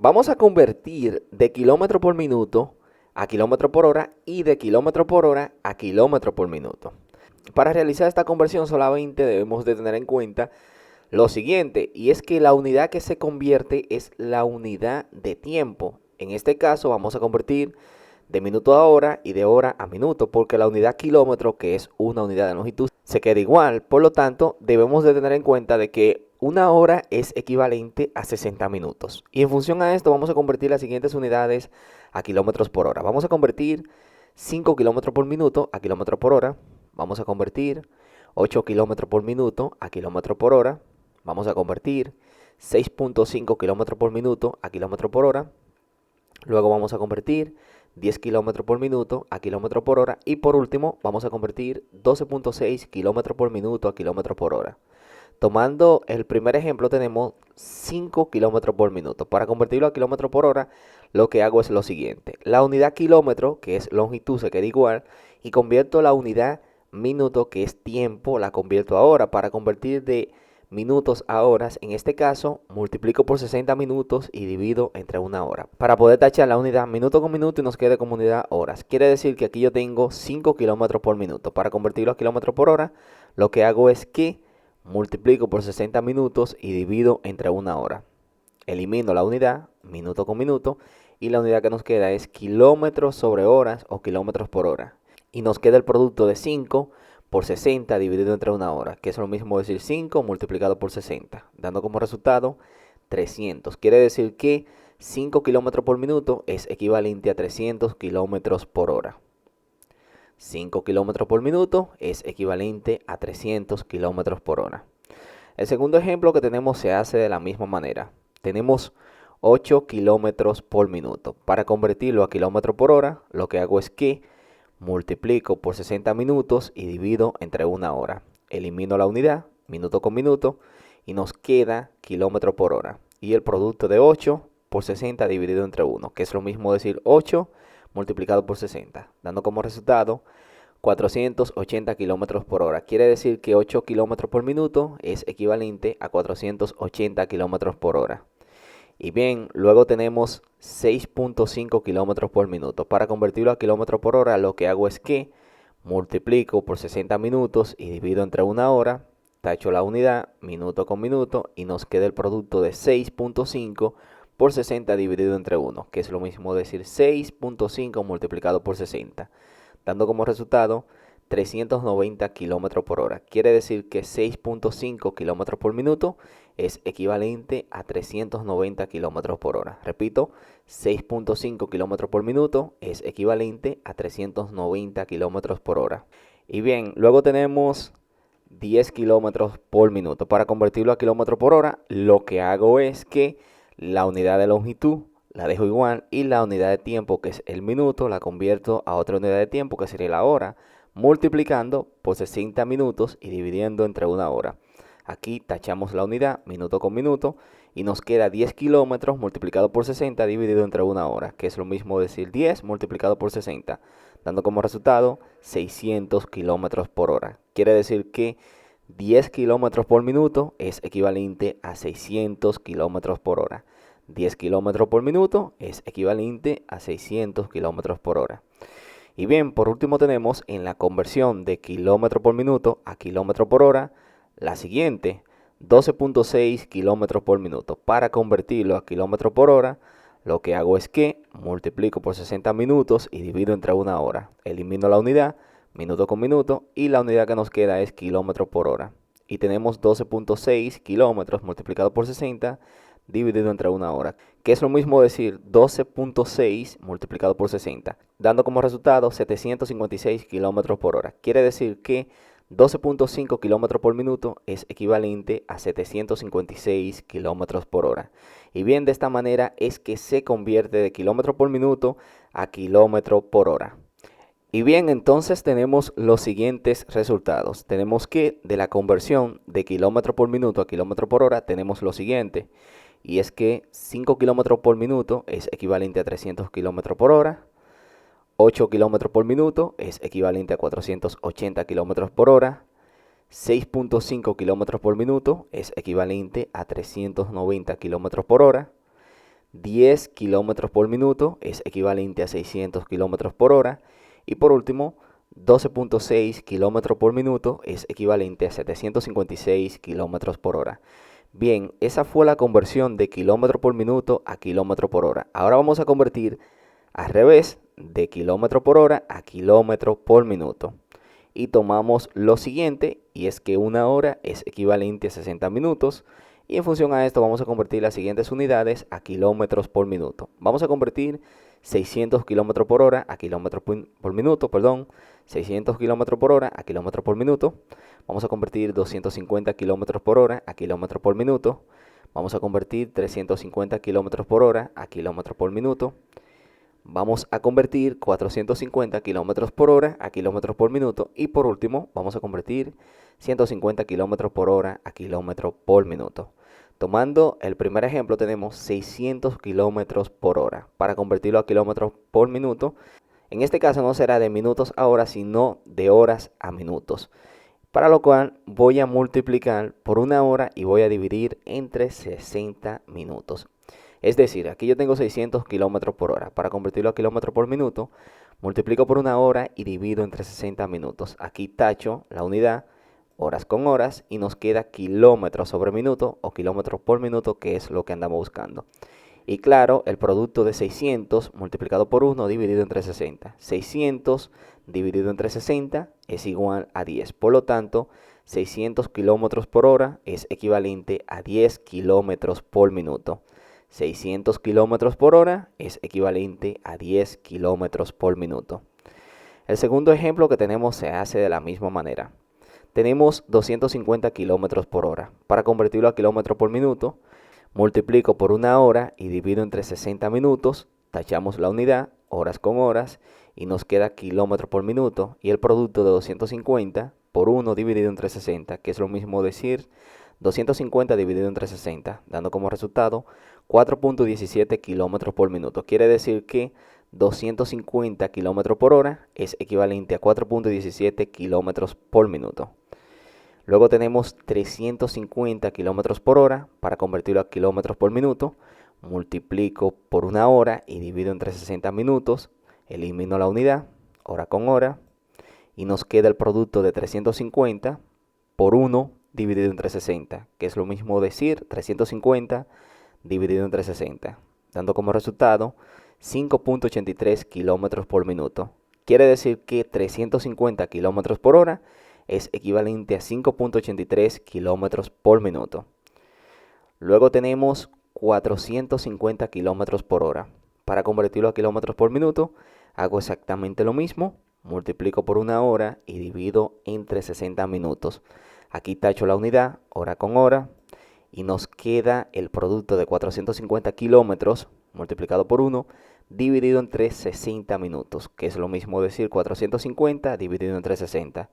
Vamos a convertir de kilómetro por minuto a kilómetro por hora y de kilómetro por hora a kilómetro por minuto. Para realizar esta conversión solamente debemos de tener en cuenta lo siguiente, y es que la unidad que se convierte es la unidad de tiempo. En este caso vamos a convertir de minuto a hora y de hora a minuto, porque la unidad kilómetro, que es una unidad de longitud, se queda igual. Por lo tanto, debemos de tener en cuenta de que una hora es equivalente a 60 minutos. Y en función a esto vamos a convertir las siguientes unidades a kilómetros por hora. Vamos a convertir 5 kilómetros por minuto a kilómetros por hora. Vamos a convertir 8 kilómetros por minuto a kilómetros por hora. Vamos a convertir 6.5 kilómetros por minuto a kilómetros por hora. Luego vamos a convertir 10 kilómetros por minuto a kilómetros por hora. Y por último, vamos a convertir 12.6 kilómetros por minuto a kilómetros por hora. Tomando el primer ejemplo, tenemos 5 kilómetros por minuto. Para convertirlo a kilómetros por hora, lo que hago es lo siguiente. La unidad kilómetro, que es longitud, se queda igual. Y convierto la unidad minuto, que es tiempo, la convierto a hora. Para convertir de minutos a horas, en este caso multiplico por 60 minutos y divido entre una hora para poder tachar la unidad minuto con minuto y nos quede como unidad horas. Quiere decir que aquí yo tengo 5 kilómetros por minuto. Para convertirlo a kilómetros por hora, lo que hago es que multiplico por 60 minutos y divido entre una hora. Elimino la unidad minuto con minuto y la unidad que nos queda es kilómetros sobre horas o kilómetros por hora. Y nos queda el producto de 5 por 60 dividido entre una hora, que es lo mismo decir 5 multiplicado por 60, dando como resultado 300. Quiere decir que 5 kilómetros por minuto es equivalente a 300 kilómetros por hora. 5 kilómetros por minuto es equivalente a 300 kilómetros por hora. El segundo ejemplo que tenemos se hace de la misma manera. Tenemos 8 kilómetros por minuto. Para convertirlo a kilómetros por hora, lo que hago es que multiplico por 60 minutos y divido entre una hora. Elimino la unidad, minuto con minuto, y nos queda kilómetro por hora. Y el producto de 8 por 60 dividido entre 1, que es lo mismo decir 8 multiplicado por 60, dando como resultado 480 kilómetros por hora. Quiere decir que 8 kilómetros por minuto es equivalente a 480 kilómetros por hora. Y bien, luego tenemos 6.5 kilómetros por minuto. Para convertirlo a kilómetros por hora, lo que hago es que multiplico por 60 minutos y divido entre una hora. Tacho la unidad, minuto con minuto, y nos queda el producto de 6.5 por 60 dividido entre 1, que es lo mismo decir 6.5 multiplicado por 60, dando como resultado 390 kilómetros por hora. Quiere decir que 6.5 kilómetros por minuto es equivalente a 390 kilómetros por hora. Repito, 6.5 kilómetros por minuto es equivalente a 390 kilómetros por hora. Y bien, luego tenemos 10 kilómetros por minuto. Para convertirlo a kilómetros por hora, lo que hago es que la unidad de longitud la dejo igual y la unidad de tiempo, que es el minuto, la convierto a otra unidad de tiempo, que sería la hora, multiplicando por 60 minutos y dividiendo entre una hora. Aquí tachamos la unidad minuto con minuto y nos queda 10 kilómetros multiplicado por 60 dividido entre una hora, que es lo mismo decir 10 multiplicado por 60, dando como resultado 600 kilómetros por hora. Quiere decir que 10 kilómetros por minuto es equivalente a 600 kilómetros por hora. 10 kilómetros por minuto es equivalente a 600 kilómetros por hora. Y bien, por último tenemos en la conversión de kilómetro por minuto a kilómetro por hora la siguiente: 12.6 kilómetros por minuto. Para convertirlo a kilómetro por hora, lo que hago es que multiplico por 60 minutos y divido entre una hora. Elimino la unidad, minuto con minuto, y la unidad que nos queda es kilómetro por hora. Y tenemos 12.6 kilómetros multiplicado por 60 dividido entre una hora, que es lo mismo decir 12.6 multiplicado por 60, dando como resultado 756 kilómetros por hora. Quiere decir que 12.5 kilómetros por minuto es equivalente a 756 kilómetros por hora. Y bien, de esta manera es que se convierte de kilómetro por minuto a kilómetro por hora. Y bien, entonces tenemos los siguientes resultados. Tenemos que de la conversión de kilómetro por minuto a kilómetro por hora tenemos lo siguiente. Y es que 5 kilómetros por minuto es equivalente a 300 kilómetros por hora. 8 kilómetros por minuto es equivalente a 480 kilómetros por hora. 6.5 kilómetros por minuto es equivalente a 390 kilómetros por hora. 10 kilómetros por minuto es equivalente a 600 kilómetros por hora. Y por último, 12.6 kilómetros por minuto es equivalente a 756 kilómetros por hora. Bien, esa fue la conversión de kilómetro por minuto a kilómetro por hora. Ahora vamos a convertir al revés, de kilómetro por hora a kilómetro por minuto. Y tomamos lo siguiente, y es que una hora es equivalente a 60 minutos. Y en función a esto vamos a convertir las siguientes unidades a kilómetros por minuto. Vamos a convertir 600 kilómetros por hora a kilómetros por minuto, 600 kilómetros por hora a kilómetros por minuto. Vamos a convertir 250 kilómetros por hora a kilómetros por minuto. Vamos a convertir 350 kilómetros por hora a kilómetros por minuto. Vamos a convertir 450 kilómetros por hora a kilómetros por minuto. Y por último, vamos a convertir 150 kilómetros por hora a kilómetros por minuto. Tomando el primer ejemplo, tenemos 600 kilómetros por hora. Para convertirlo a kilómetros por minuto, en este caso no será de minutos a horas, sino de horas a minutos. Para lo cual voy a multiplicar por una hora y voy a dividir entre 60 minutos. Es decir, aquí yo tengo 600 kilómetros por hora. Para convertirlo a kilómetros por minuto, multiplico por una hora y divido entre 60 minutos. Aquí tacho la unidad, horas con horas, y nos queda kilómetros sobre minuto o kilómetros por minuto, que es lo que andamos buscando. Y claro, el producto de 600 multiplicado por 1 dividido entre 60. 600 dividido entre 60 es igual a 10. Por lo tanto, 600 kilómetros por hora es equivalente a 10 kilómetros por minuto. 600 kilómetros por hora es equivalente a 10 kilómetros por minuto. El segundo ejemplo que tenemos se hace de la misma manera. Tenemos 250 kilómetros por hora. Para convertirlo a kilómetros por minuto, multiplico por una hora y divido entre 60 minutos. Tachamos la unidad, horas con horas, y nos queda kilómetros por minuto. Y el producto de 250 por 1 dividido entre 60, que es lo mismo decir 250 dividido entre 60, dando como resultado 4.17 kilómetros por minuto. Quiere decir que 250 kilómetros por hora es equivalente a 4.17 kilómetros por minuto. Luego tenemos 350 kilómetros por hora. Para convertirlo a kilómetros por minuto, multiplico por una hora y divido entre 60 minutos. Elimino la unidad, hora con hora, y nos queda el producto de 350 por 1 dividido entre 60, que es lo mismo decir 350 dividido entre 60, dando como resultado 5.83 kilómetros por minuto. Quiere decir que 350 kilómetros por hora es equivalente a 5.83 kilómetros por minuto. Luego tenemos 450 kilómetros por hora. Para convertirlo a kilómetros por minuto, hago exactamente lo mismo. Multiplico por una hora y divido entre 60 minutos. Aquí tacho la unidad, hora con hora, y nos queda el producto de 450 kilómetros multiplicado por 1 dividido entre 60 minutos, que es lo mismo decir 450 dividido entre 60,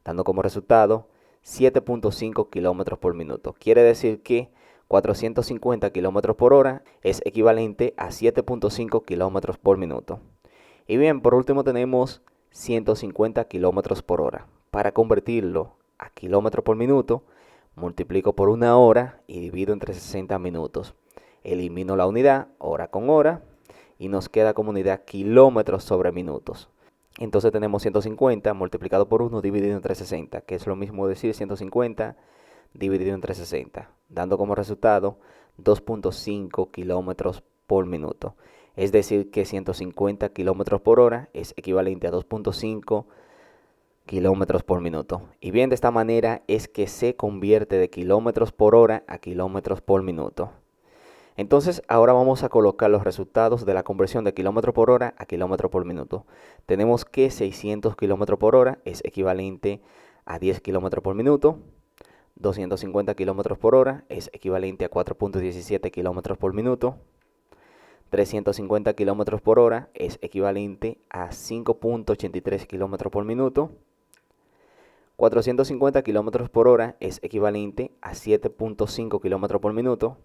dando como resultado 7.5 kilómetros por minuto. Quiere decir que 450 kilómetros por hora es equivalente a 7.5 kilómetros por minuto. Y bien, por último tenemos 150 kilómetros por hora. Para convertirlo a kilómetros por minuto, multiplico por una hora y divido entre 60 minutos. Elimino la unidad, hora con hora, y nos queda como unidad kilómetros sobre minutos. Entonces tenemos 150 multiplicado por 1 dividido entre 60, que es lo mismo decir 150 dividido entre 60, dando como resultado 2.5 kilómetros por minuto. Es decir que 150 kilómetros por hora es equivalente a 2.5 kilómetros por minuto. Y bien, de esta manera es que se convierte de kilómetros por hora a kilómetros por minuto. Entonces ahora vamos a colocar los resultados de la conversión de kilómetro por hora a kilómetro por minuto. Tenemos que 600 kilómetros por hora es equivalente a 10 kilómetros por minuto. 250 kilómetros por hora es equivalente a 4.17 kilómetros por minuto. 350 kilómetros por hora es equivalente a 5.83 kilómetros por minuto. 450 kilómetros por hora es equivalente a 7.5 kilómetros por minuto.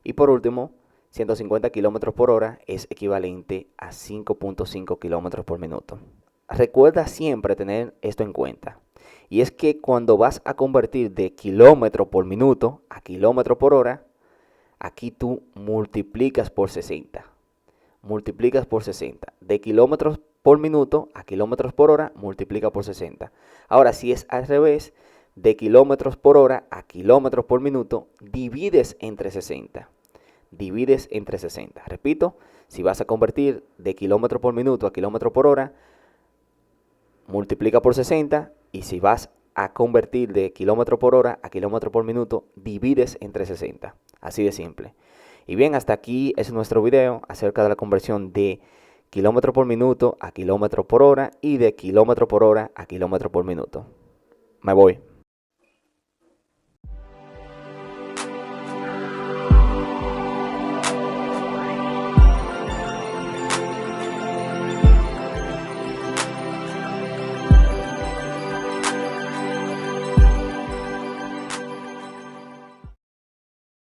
Y por último, 150 kilómetros por hora es equivalente a 5.5 kilómetros por minuto. Recuerda siempre tener esto en cuenta. Y es que cuando vas a convertir de kilómetro por minuto a kilómetro por hora, aquí tú multiplicas por 60. Multiplicas por 60. De kilómetros por minuto a kilómetros por hora, multiplica por 60. Ahora, si es al revés, de kilómetros por hora a kilómetros por minuto, divides entre 60. Divides entre 60. Repito, si vas a convertir de kilómetro por minuto a kilómetro por hora, multiplica por 60. Y si vas a convertir de kilómetro por hora a kilómetro por minuto, divides entre 60. Así de simple. Y bien, hasta aquí es nuestro video acerca de la conversión de kilómetro por minuto a kilómetro por hora y de kilómetro por hora a kilómetro por minuto. Me voy.